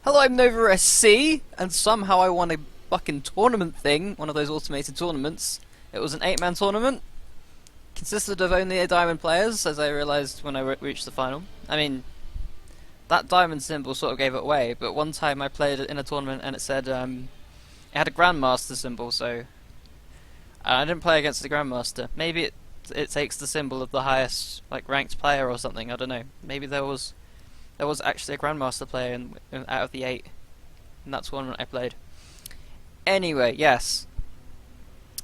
Hello, I'm Nova SC, and somehow I won a fucking tournament thing, one of those automated tournaments. It was an 8-man tournament, consisted of only diamond players, as I realised when I reached the final. I mean, that diamond symbol sort of gave it away, but one time I played it in a tournament and it said, it had a grandmaster symbol, so I didn't play against the grandmaster. Maybe it takes the symbol of the highest, like, ranked player or something, I don't know. Maybe there was actually a grandmaster player out of the 8 in that tournament I played. Anyway, yes,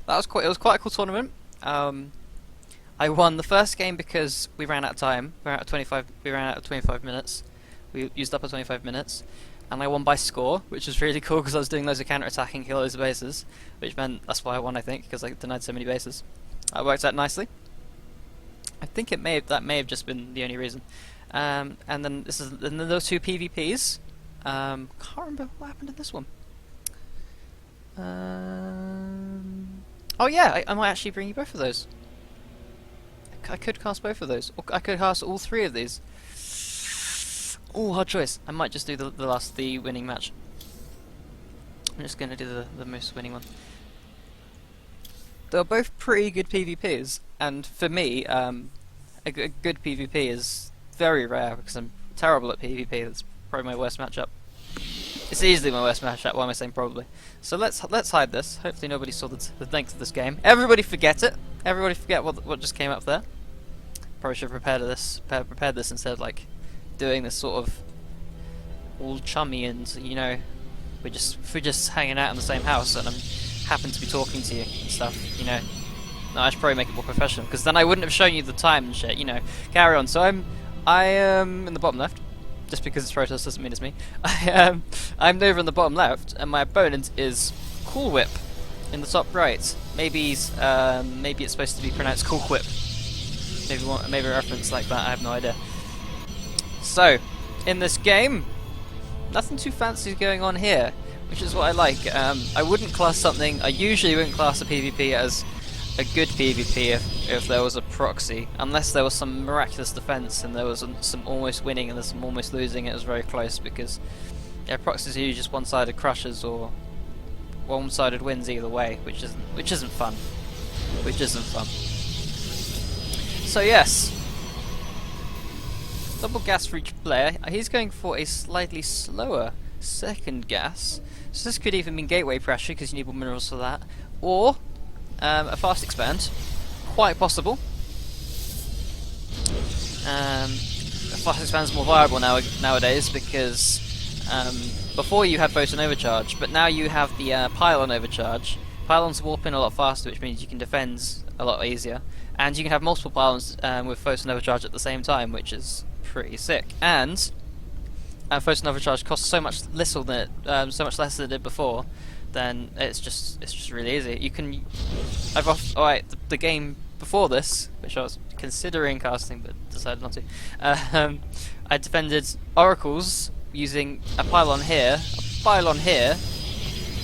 it was quite a cool tournament. I won the first game because we ran out of time. We ran out of 25 minutes. We used up our 25 minutes, and I won by score, which was really cool because I was doing loads of counter-attacking, kill loads of bases, which meant that's why I won. I think because I denied so many bases. That worked out nicely. I think that may have just been the only reason. And then those two PvPs. Can't remember what happened in this one. Oh yeah, I might actually bring you both of those. I could cast both of those, or I could cast all 3 of these. Oh, hard choice. I might just do the winning match. I'm just gonna do the most winning one. They're both pretty good PvPs, and for me, a good PvP is very rare because I'm terrible at PvP. That's probably my worst matchup. It's easily my worst matchup. Why am I saying probably? So let's hide this. Hopefully nobody saw the length of this game. Everybody forget it. Everybody forget what just came up there. Probably should have prepared this instead of like doing this sort of all chummy and we're just hanging out in the same house and I'm happen to be talking to you and stuff. No, I should probably make it more professional because then I wouldn't have shown you the time and shit. Carry on. So I am in the bottom left. Just because it's Protoss doesn't mean it's me. I'm over in the bottom left, and my opponent is Cool Whip in the top right. Maybe it's supposed to be pronounced Cool Whip. Maybe a reference like that. I have no idea. So, in this game, nothing too fancy going on here, which is what I like. I wouldn't class something. I usually wouldn't class a PvP as a good PvP if there was a proxy, unless there was some miraculous defense and there was some almost winning and there's some almost losing. It was very close because proxies are usually just one-sided crushes or one-sided wins either way, which isn't fun. So yes, double gas for each player. He's going for a slightly slower second gas, so this could even mean gateway pressure because you need more minerals for that, or a fast expand, quite possible. A fast expand is more viable nowadays because before you had photon overcharge, but now you have the pylon overcharge. Pylons warp in a lot faster, which means you can defend a lot easier, and you can have multiple pylons with photon overcharge at the same time, which is pretty sick. And photon overcharge costs so much less than it did before. Then it's just really easy. You can. The game before this, which I was considering casting but decided not to. I defended oracles using a pylon here, a pylon here,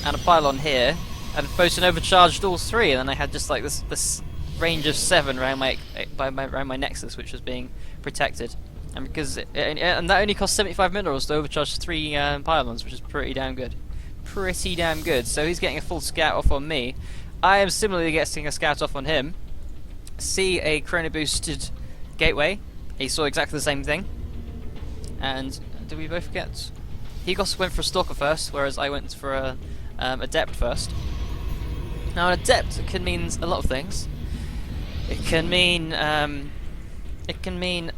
and a pylon here, and photon overcharged all 3, and then I had just like this range of 7 around my nexus, which was being protected. And because and that only cost 75 minerals to overcharge 3 pylons, which is pretty damn good. So he's getting a full scout off on me. I am similarly getting a scout off on him. See a chrono boosted gateway. He saw exactly the same thing. And did we both get? He went for a stalker first, whereas I went for a adept first. Now an adept can mean a lot of things. It can mean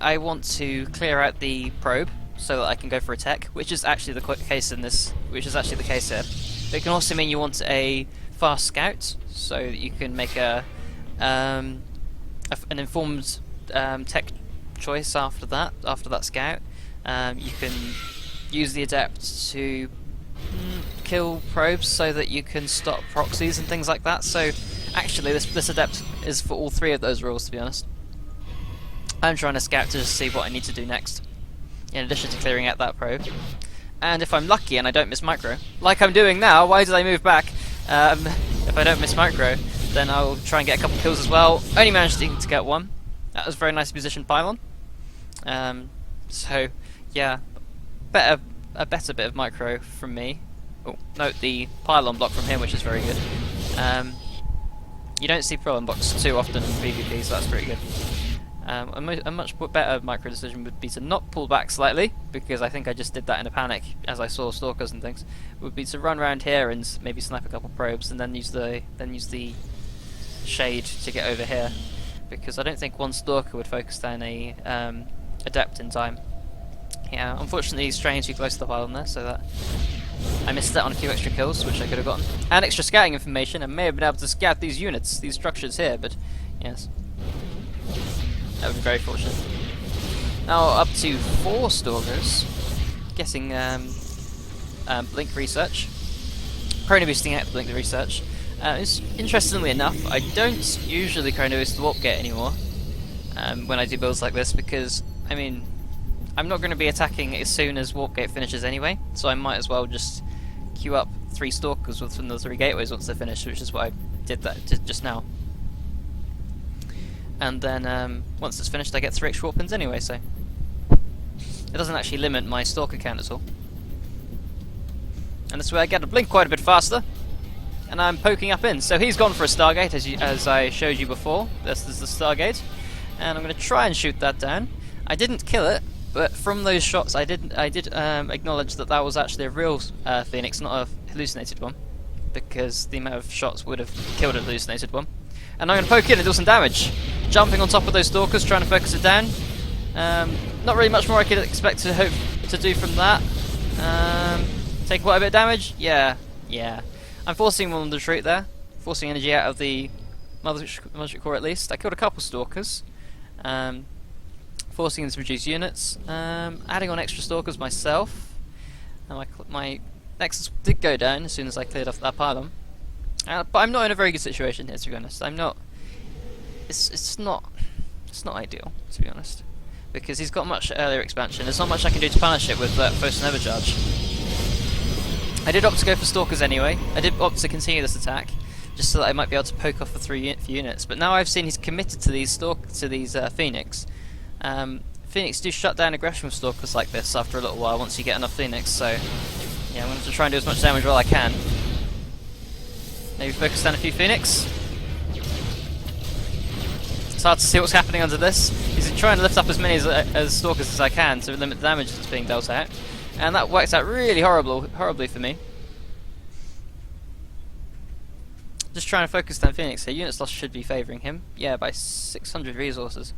I want to clear out the probe so that I can go for a tech, which is actually the case in this. Which is actually the case here. But it can also mean you want a fast scout, so that you can make an informed tech choice after that scout. You can use the adept to kill probes so that you can stop proxies and things like that. So actually, this adept is for all 3 of those rules. To be honest, I'm trying to scout to just see what I need to do next, in addition to clearing out that probe. And if I'm lucky and I don't miss micro, like I'm doing now, why did I move back? If I don't miss micro, then I'll try and get a couple kills as well. Only managed to get 1. That was a very nice positioned pylon. So yeah, better a better bit of micro from me. Oh, note the pylon block from him, which is very good. You don't see pylon blocks too often in PvP, so that's pretty good. A much better micro decision would be to not pull back slightly, because I think I just did that in a panic as I saw stalkers and things. Would be to run around here and maybe snipe a couple probes, and then use the shade to get over here, because I don't think one stalker would focus down a adept in time. Yeah, unfortunately he's straying too close to the pylon there, so that I missed out on a few extra kills, which I could have gotten, and extra scouting information, and may have been able to scout these units, these structures here, but yes. That would be very fortunate. Now up to 4 stalkers. Guessing blink research. Chrono boosting out blink research. Interestingly enough, I don't usually chrono boost the warp gate anymore when I do builds like this, because I mean I'm not going to be attacking as soon as warp gate finishes anyway, so I might as well just queue up 3 stalkers within the 3 gateways once they're finished, which is what I did that just now. And then once it's finished I get 3 extra warp pins anyway, so it doesn't actually limit my stalker count at all. And this way I get to blink quite a bit faster, and I'm poking up in. So he's gone for a Stargate, as I showed you before. This is the Stargate, and I'm going to try and shoot that down. I didn't kill it, but from those shots I did acknowledge that that was actually a real Phoenix, not a hallucinated one, because the amount of shots would have killed a hallucinated one. And I'm going to poke in and do some damage. Jumping on top of those stalkers, trying to focus it down. Not really much more I could expect to hope to do from that. Take quite a bit of damage? Yeah. I'm forcing one to retreat there. Forcing energy out of the Mothership Core at least. I killed a couple stalkers. Forcing them to produce units. Adding on extra stalkers myself. And my Nexus did go down as soon as I cleared off that pylon. But I'm not in a very good situation here, to be honest. I'm not. It's not ideal, to be honest, because he's got much earlier expansion. There's not much I can do to punish it with that first and overcharge. I did opt to go for stalkers anyway. I did opt to continue this attack, just so that I might be able to poke off for 3 units. But now I've seen he's committed to these Phoenix. Phoenix do shut down aggression with stalkers like this after a little while once you get enough Phoenix. So yeah, I'm going to try and do as much damage while I can. Maybe focus down a few Phoenix. It's hard to see what's happening under this. He's trying to lift up as many as stalkers as I can to limit the damage that's being dealt out, and that works out really horribly for me. Just trying to focus down Phoenix here. Units lost should be favouring him. Yeah, by 600 resources.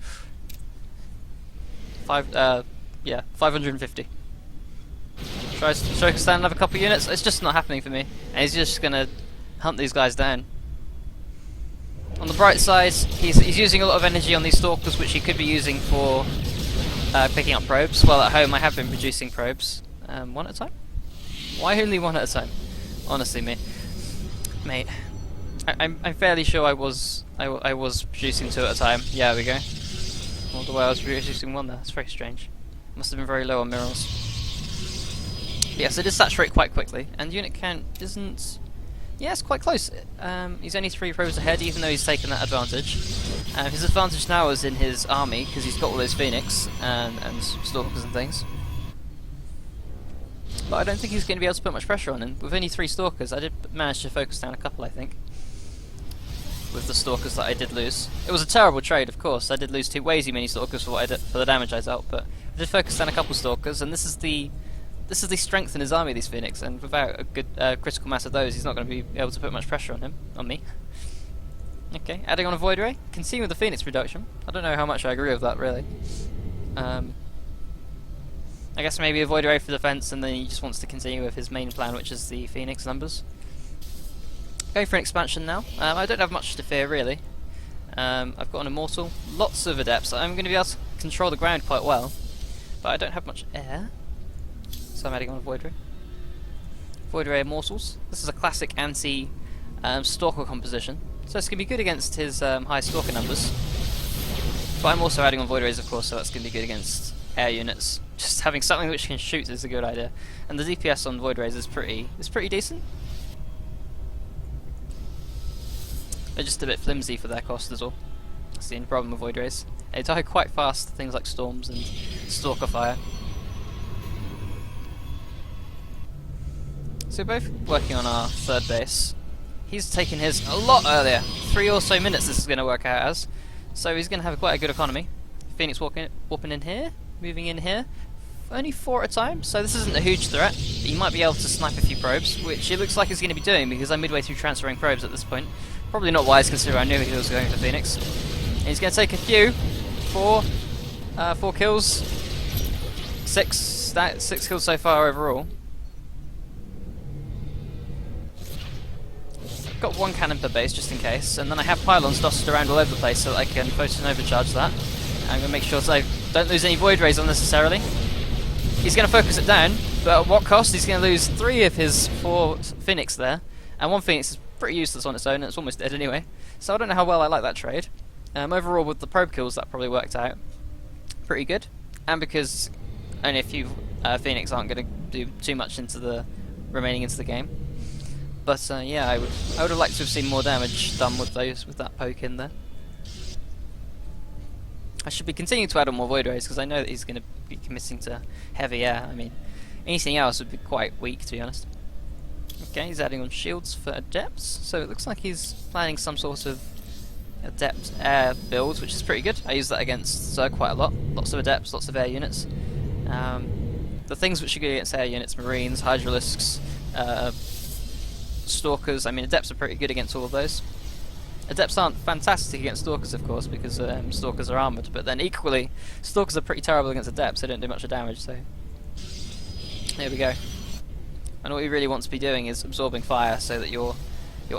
550. Tries to focus down another couple units. It's just not happening for me, and he's just gonna hunt these guys down. On the bright side, he's using a lot of energy on these stalkers, which he could be using for picking up probes. Well, at home I have been producing probes. 1 at a time? Why only 1 at a time? Honestly, mate. I'm fairly sure I was producing 2 at a time. Yeah, there we go. All the way I was producing 1 there. That's very strange. Must have been very low on minerals. Yes, it did saturate quite quickly, and unit count isn't. Yeah, it's quite close. He's only 3 probes ahead, even though he's taken that advantage. His advantage now is in his army, because he's got all those Phoenix and stalkers and things. But I don't think he's going to be able to put much pressure on him. With only 3 stalkers, I did manage to focus down a couple, I think, with the stalkers that I did lose. It was a terrible trade, of course. I did lose way too many stalkers for the damage I dealt, but I did focus down a couple stalkers, and this is the strength in his army, these Phoenix, and without a good critical mass of those, he's not going to be able to put much pressure on me. Okay, adding on a Void Ray, continue with the Phoenix reduction. I don't know how much I agree with that, really. I guess maybe a Void Ray for defense, and then he just wants to continue with his main plan, which is the Phoenix numbers. Going for an expansion now. I don't have much to fear, really. I've got an Immortal, lots of Adepts. I'm going to be able to control the ground quite well, but I don't have much air. So I'm adding on a Void Ray. Void Ray Immortals. This is a classic anti-stalker composition, so it's going to be good against his high stalker numbers. But I'm also adding on Void Rays, of course, so that's going to be good against air units. Just having something which can shoot is a good idea. And the DPS on Void Rays is pretty decent. They're just a bit flimsy for their cost as well. That's the only problem with Void Rays. They die quite fast to things like storms and stalker fire. So we're both working on our third base. He's taken his a lot earlier. 3 or so minutes this is going to work out as. So he's going to have quite a good economy. Phoenix warping in here, moving in here. Only 4 at a time, so this isn't a huge threat. He might be able to snipe a few probes, which it looks like he's going to be doing because I'm midway through transferring probes at this point. Probably not wise considering I knew he was going for Phoenix. And he's going to take a few. 4 kills. 6 kills so far overall. Got 1 cannon per base just in case, and then I have pylons dotted around all over the place so that I can photon overcharge that. I'm going to make sure that I don't lose any void rays unnecessarily. He's going to focus it down, but at what cost? He's going to lose 3 of his 4 Phoenix there, and 1 Phoenix is pretty useless on its own, and it's almost dead anyway. So I don't know how well I like that trade. Overall, with the probe kills, that probably worked out pretty good, and because only a few Phoenix aren't going to do too much into the remaining into the game. But yeah, I would have liked to have seen more damage done with that poke in there. I should be continuing to add on more void rays because I know that he's going to be committing to heavy air. I mean, anything else would be quite weak, to be honest. Okay, he's adding on shields for adepts, so it looks like he's planning some sort of adept air build, which is pretty good. I use that against Zerg quite a lot. Lots of adepts, lots of air units. The things which are good against air units: Marines, Hydralisks, Stalkers. I mean, adepts are pretty good against all of those. Adepts aren't fantastic against Stalkers, of course, because Stalkers are armoured, but then equally, Stalkers are pretty terrible against Adepts. They don't do much of damage, so there we go. And what we really want to be doing is absorbing fire so that your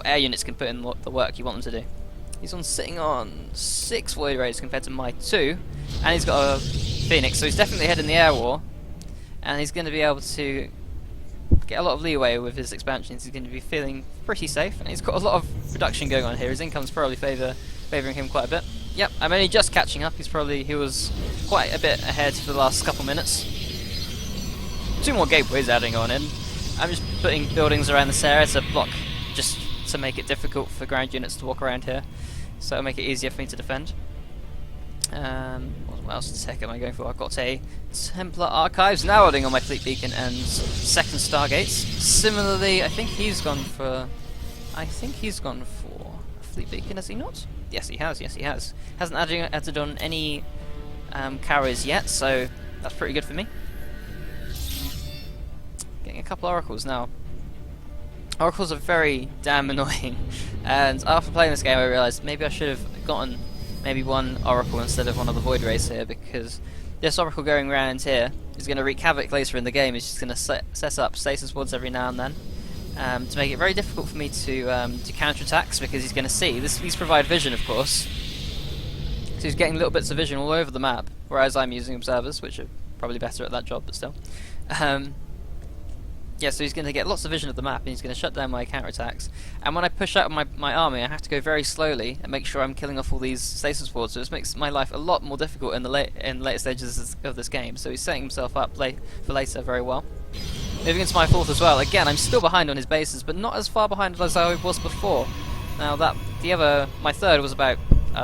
air units can put in the work you want them to do. He's sitting on 6 void rays compared to my 2, and he's got a Phoenix, so he's definitely ahead in the air war, and he's going to be able to get a lot of leeway with his expansions. He's going to be feeling pretty safe, and he's got a lot of production going on here. His income's probably favouring him quite a bit. Yep, I'm only just catching up. He was quite a bit ahead for the last couple minutes. 2 more gateways adding on in. I'm just putting buildings around this area to block, just to make it difficult for ground units to walk around here, so it'll make it easier for me to defend. What else tech am I going for? I've got a Templar Archives now adding on my fleet beacon and 2nd Stargates. Similarly, I think he's gone for a fleet beacon, has he not? Yes, he has. Hasn't added on any carriers yet, so that's pretty good for me. Getting a couple oracles now. Oracles are very damn annoying, and after playing this game I realised maybe I should have gotten maybe 1 oracle instead of one of the void rays here, because this oracle going around here is going to wreak havoc later in the game. It's just going to set up stasis wards every now and then to make it very difficult for me to counterattacks, because he's going to see these provide vision, of course, so he's getting little bits of vision all over the map, whereas I'm using observers, which are probably better at that job, but still. Yeah, so he's going to get lots of vision of the map, and he's going to shut down my counterattacks. And when I push out my army, I have to go very slowly and make sure I'm killing off all these stasis wards, so this makes my life a lot more difficult in the later stages of this game. So he's setting himself up for later very well. Moving into my 4th as well. Again, I'm still behind on his bases, but not as far behind as I was before. Now my 3rd was about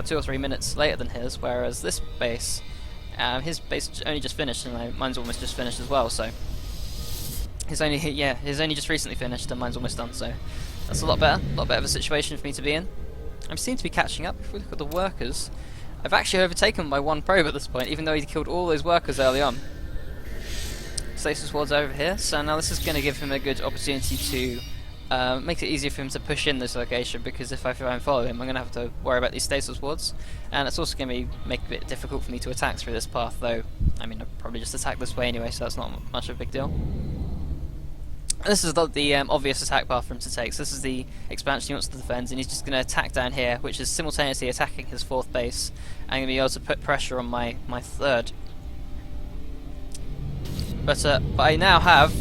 2 or 3 minutes later than his, whereas this base, his base only just finished, and mine's almost just finished as well. So his only just recently finished, and mine's almost done. So that's a lot better of a situation for me to be in. I seem to be catching up. If we look at the workers, I've actually overtaken him by 1 probe at this point, even though he killed all those workers early on. Stasis wards over here, so now this is going to give him a good opportunity to make it easier for him to push in this location, because if I try and follow him, I'm going to have to worry about these stasis wards, and it's also going to make it a bit difficult for me to attack through this path, though I mean I'll probably just attack this way anyway, so that's not much of a big deal. This is the obvious attack path for him to take. So this is the expansion he wants to defend, and he's just going to attack down here, which is simultaneously attacking his 4th base, and going to be able to put pressure on my 3rd. But I now have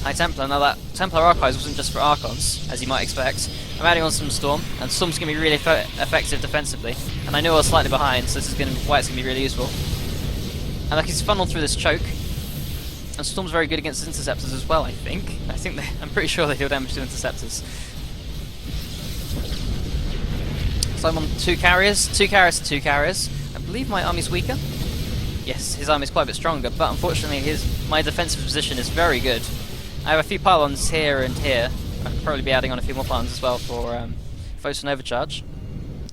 High Templar. Now that Templar Archives wasn't just for Archons, as you might expect. I'm adding on some Storm, and Storm's going to be really effective defensively, and I know I was slightly behind, so this is why it's going to be really useful. And like he's funneled through this choke. And Storm's very good against interceptors as well, I think. I'm pretty sure they deal damage to interceptors. So I'm on 2 carriers, 2 carriers to 2 carriers. I believe my army's weaker. Yes, his army's quite a bit stronger, but unfortunately my defensive position is very good. I have a few pylons here and here. I'll probably be adding on a few more pylons as well for photon overcharge.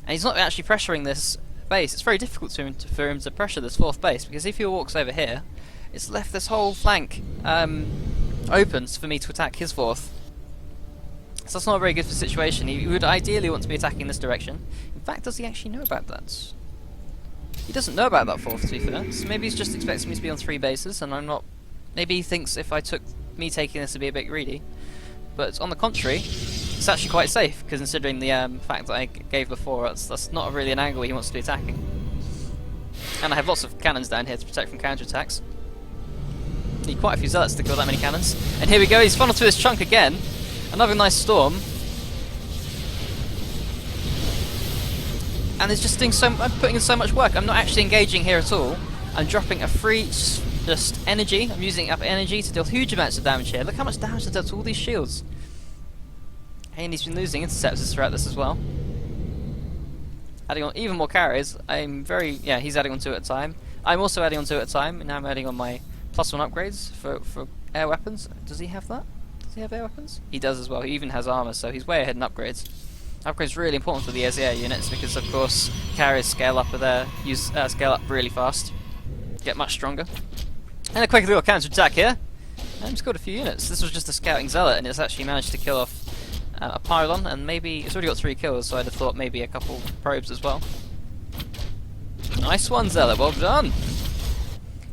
And he's not actually pressuring this base. It's very difficult for him to pressure this fourth base, because if he walks over here, it's left this whole flank open for me to attack his fourth. So that's not a very good situation. He would ideally want to be attacking this direction. In fact, does he actually know about that? He doesn't know about that fourth, to be fair. So maybe he's just expecting me to be on 3 bases, and I'm not. Maybe he thinks if I took me taking this would be a bit greedy. But on the contrary, it's actually quite safe, considering the fact that I gave before. That's not really an angle he wants to be attacking. And I have lots of cannons down here to protect from counterattacks. Need quite a few zealots to kill that many cannons. And here we go, he's funneled through this chunk again. Another nice storm. And it's just doing I'm putting in so much work. I'm not actually engaging here at all. I'm dropping a free just energy. I'm using up energy to deal huge amounts of damage here. Look how much damage I've done to all these shields. And he's been losing interceptors throughout this as well. Adding on even more carriers. He's adding on 2 at a time. I'm also adding on 2 at a time, and now I'm adding on my +1 upgrades for air weapons. Does he have that? Does he have air weapons? He does as well. He even has armor, so he's way ahead in upgrades. Upgrades are really important for the air units because, of course, carriers scale up with scale up really fast, get much stronger. And a quick little counter attack here. And scored a few units. This was just a scouting zealot, and it's actually managed to kill off a pylon, and maybe it's already got 3 kills, so I'd have thought maybe a couple probes as well. Nice one, zealot. Well done.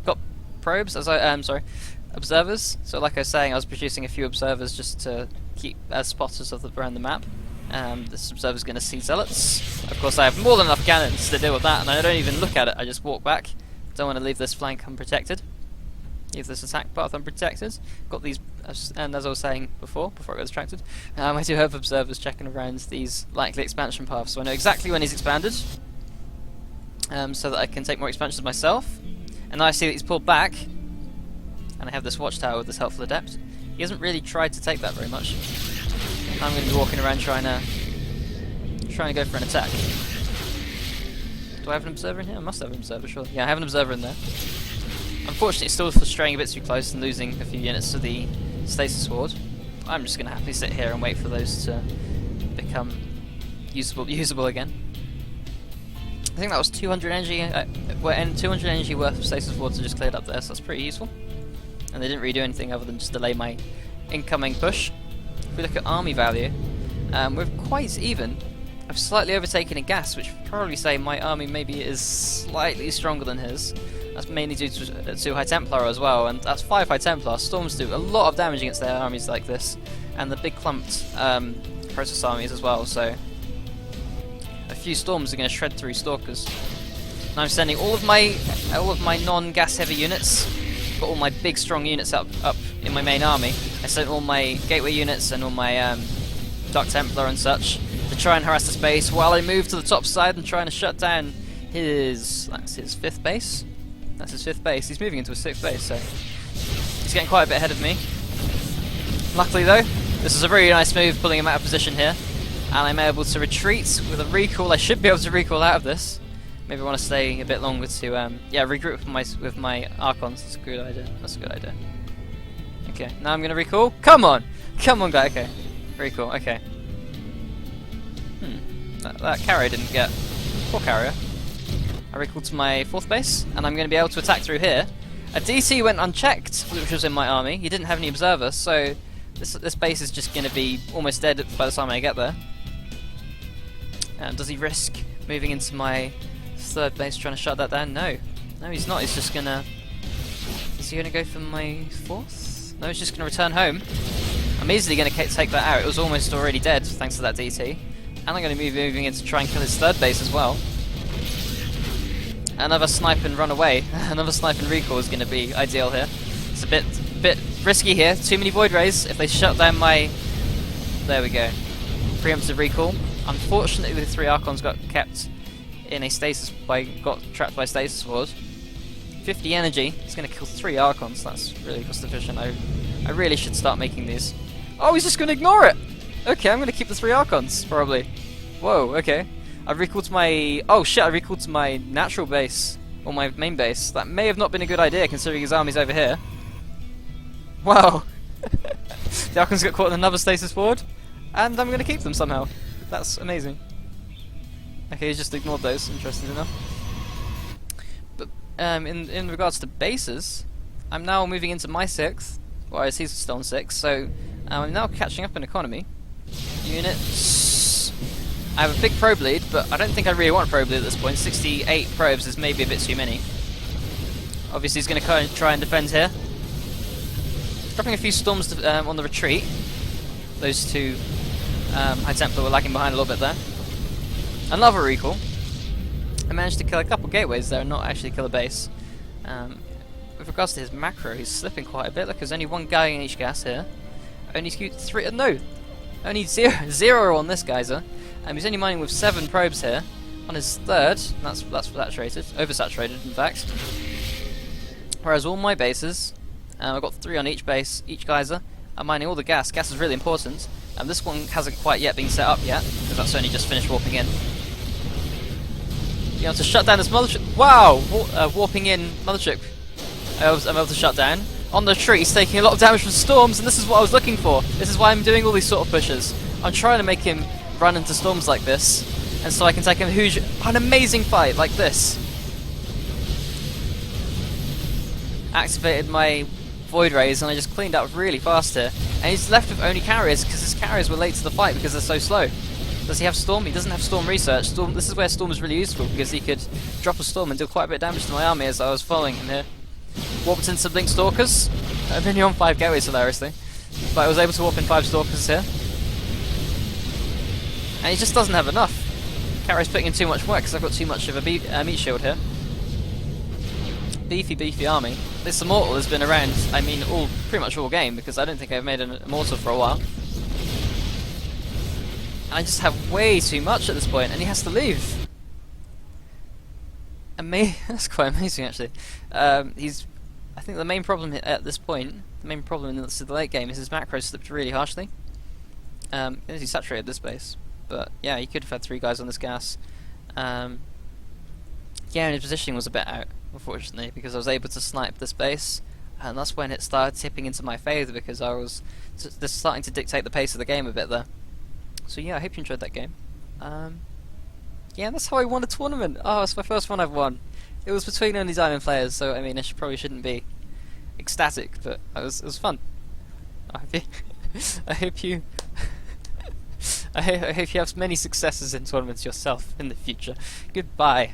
Got probes observers. So like I was saying, I was producing a few observers just to keep as spotters around the map. This observer's going to see zealots. Of course, I have more than enough cannons to deal with that, and I don't even look at it. I just walk back. Don't want to leave this flank unprotected. Leave this attack path unprotected. Got these, and as I was saying before I got distracted, I do have observers checking around these likely expansion paths, so I know exactly when he's expanded, so that I can take more expansions myself. And now I see that he's pulled back, and I have this watchtower with this helpful adept. He hasn't really tried to take that very much. I'm going to be walking around trying to go for an attack. Do I have an observer in here? I must have an observer, sure. Yeah, I have an observer in there. Unfortunately, still straying a bit too close and losing a few units to the stasis ward. I'm just going to happily sit here and wait for those to become usable again. I think that was 200 energy. 200 energy worth of stasis wards are just cleared up there, so that's pretty useful. And they didn't really do anything other than just delay my incoming push. If we look at army value, we're quite even. I've slightly overtaken in gas, which would probably say my army maybe is slightly stronger than his. That's mainly due to High Templar as well, and that's 5 High Templar. Storms do a lot of damage against their armies like this, and the big clumped process armies as well, so a few storms are going to shred through Stalkers. And I'm sending all of my non-gas heavy units, got all my big strong units up in my main army. I sent all my gateway units and all my Dark Templar and such to try and harass the base while I move to the top side and trying to shut down that's his 5th base. That's his 5th base. He's moving into a 6th base, so he's getting quite a bit ahead of me. Luckily though, this is a really nice move, pulling him out of position here, and I'm able to retreat with a recall. I should be able to recall out of this. Maybe I want to stay a bit longer to regroup with my Archons. That's a good idea. That's a good idea. Okay, now I'm going to recall. Come on! Come on, guy. Okay. Recall. Okay. That carrier didn't get... Poor carrier. I recalled to my 4th base, and I'm going to be able to attack through here. A DT went unchecked, which was in my army. He didn't have any observers, so this base is just going to be almost dead by the time I get there. And does he risk moving into my 3rd base trying to shut that down? No. No, he's not. He's just going to... Is he going to go for my 4th? No, he's just going to return home. I'm easily going to take that out. It was almost already dead, thanks to that DT. And I'm going to be moving in to try and kill his 3rd base as well. Another snipe and run away. Another snipe and recall is going to be ideal here. It's a bit risky here. Too many void rays. If they shut down my... There we go. Preemptive recall. Unfortunately, the 3 Archons got kept in a stasis got trapped by stasis ward. 50 energy. It's going to kill 3 Archons. That's really cost efficient. I really should start making these. Oh, he's just going to ignore it. Okay, I'm going to keep the 3 Archons probably. Whoa. Okay. I recalled to my... Oh shit, I recalled to my natural base, or my main base. That may have not been a good idea, considering his army's over here. Wow. The Alchemist got caught in another stasis ward, and I'm going to keep them somehow. That's amazing. Okay, he's just ignored those, interesting enough. But in regards to bases, I'm now moving into my 6th, whereas he's still on 6, so I'm now catching up in economy. Units. I have a big probe lead, but I don't think I really want a probe lead at this point. 68 probes is maybe a bit too many. Obviously he's going to try and defend here. Dropping a few storms on the retreat. Those two High Templar were lagging behind a little bit there. Another recall. I managed to kill a couple gateways there and not actually kill a base. With regards to his macro, he's slipping quite a bit. Look, there's only one guy in each gas here. Only three. No! Only zero on this geyser. He's only mining with 7 probes here. On his 3rd, that's saturated. Oversaturated, in fact. Whereas all my bases, I've got 3 on each base, each geyser. I'm mining all the gas. Gas is really important. This one hasn't quite yet been set up yet, because that's only just finished warping in. Being able to shut down this mothership. Wow! Warping in mothership. I'm able to shut down. On the tree, he's taking a lot of damage from storms, and this is what I was looking for. This is why I'm doing all these sort of pushes. I'm trying to make him run into storms like this, and so I can take him an amazing fight like this. Activated my Void Rays, and I just cleaned up really fast here. And he's left with only carriers, because his carriers were late to the fight because they're so slow. Does he have Storm? He doesn't have Storm Research. This is where Storm is really useful, because he could drop a Storm and do quite a bit of damage to my army as I was following him here. Warped in some Blink Stalkers. I'm only on 5 gateways, hilariously. But I was able to warp in 5 Stalkers here. And he just doesn't have enough. Carrier's putting in too much work, because I've got too much of a meat shield here. Beefy army. This Immortal has been around, I mean, pretty much all game, because I don't think I've made an Immortal for a while. And I just have way too much at this point, and he has to leave. That's quite amazing, actually. I think the main problem at this point, the main problem in the late game, is his macro slipped really harshly. He saturated this base, but yeah, he could have had 3 guys on this gas. Yeah, and his positioning was a bit out, unfortunately, because I was able to snipe this base, and that's when it started tipping into my favour, because I was just starting to dictate the pace of the game a bit there. So yeah, I hope you enjoyed that game. Yeah, that's how I won a tournament. Oh, it's my first one I've won. It was between only diamond players, so I mean, probably shouldn't be ecstatic, but it was fun. I hope you I hope you have many successes in tournaments yourself in the future. Goodbye.